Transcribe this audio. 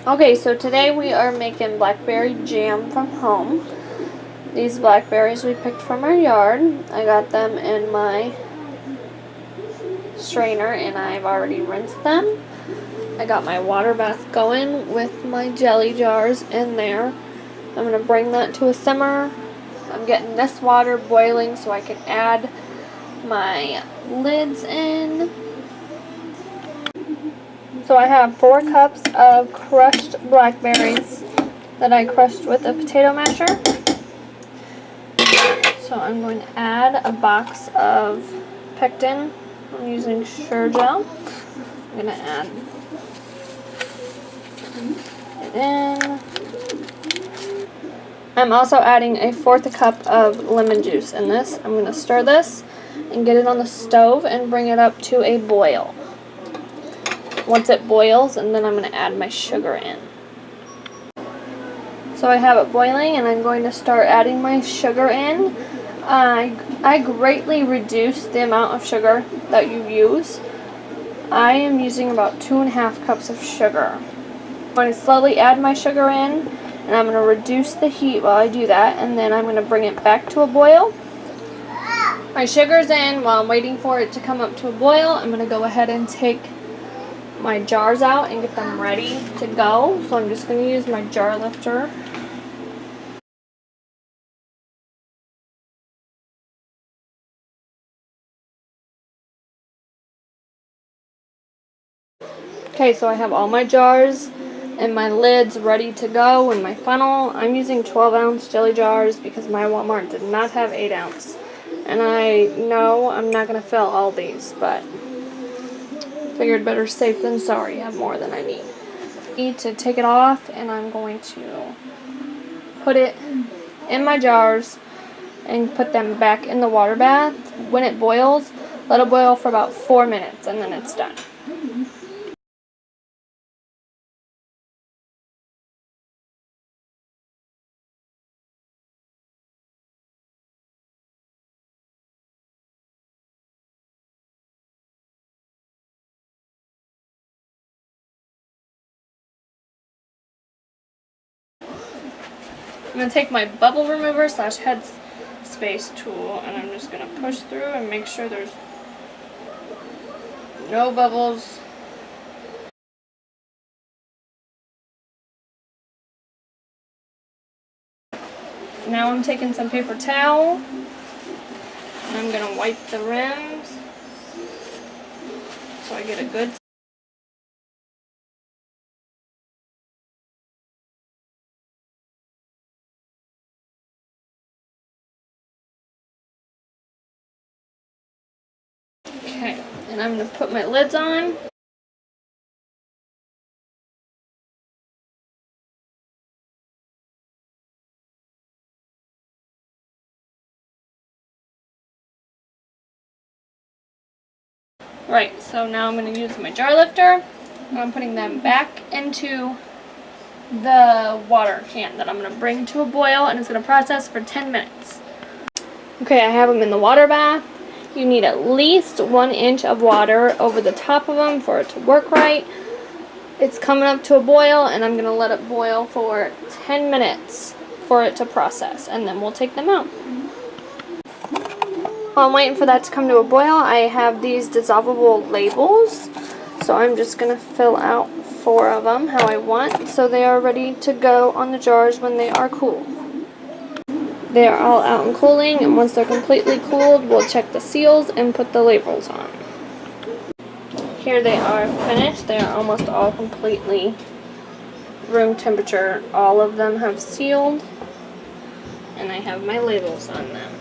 Okay, so today we are making blackberry jam from home. These blackberries we picked from our yard. I got them in my strainer and I've already rinsed them. I got my water bath going with my jelly jars in there. I'm going to bring that to a simmer. I'm getting this water boiling so I can add my lids in. So I have 4 cups of crushed blackberries that I crushed with a potato masher. So I'm going to add a box of pectin. I'm using Sure Gel. I'm going to add it in. I'm also adding a 1/4 cup of lemon juice in this. I'm going to stir this and get it on the stove and bring it up to a boil. Once it boils, and then I'm going to add my sugar in. So I have it boiling and I'm going to start adding my sugar in. I greatly reduce the amount of sugar that you use. I am using about 2.5 cups of sugar. I'm going to slowly add my sugar in and I'm going to reduce the heat while I do that, and then I'm going to bring it back to a boil. My sugar's in. While I'm waiting for it to come up to a boil, I'm going to go ahead and take my jars out and get them ready to go. So I'm just going to use my jar lifter. Okay, so I have all my jars and my lids ready to go and my funnel. I'm using 12-ounce jelly jars because my Walmart did not have 8-ounce. And I know I'm not going to fill all these, but figured better safe than sorry. I have more than I need to take it off, and I'm going to put it in my jars and put them back in the water bath. When it boils, let it boil for about 4 minutes and then it's done. I'm going to take my bubble remover / head space tool and I'm just going to push through and make sure there's no bubbles. Now I'm taking some paper towel and I'm going to wipe the rims so I get a good. Okay, and I'm going to put my lids on. Right, so now I'm going to use my jar lifter and I'm putting them back into the water can that I'm going to bring to a boil, and it's going to process for 10 minutes. Okay, I have them in the water bath. You need at least 1 inch of water over the top of them for it to work right. It's coming up to a boil and I'm going to let it boil for 10 minutes for it to process, and then we'll take them out. While I'm waiting for that to come to a boil, I have these dissolvable labels. So I'm just going to fill out 4 of them how I want, so they are ready to go on the jars when they are cool. They are all out and cooling, and once they're completely cooled, we'll check the seals and put the labels on. Here they are finished. They are almost all completely room temperature. All of them have sealed, and I have my labels on them.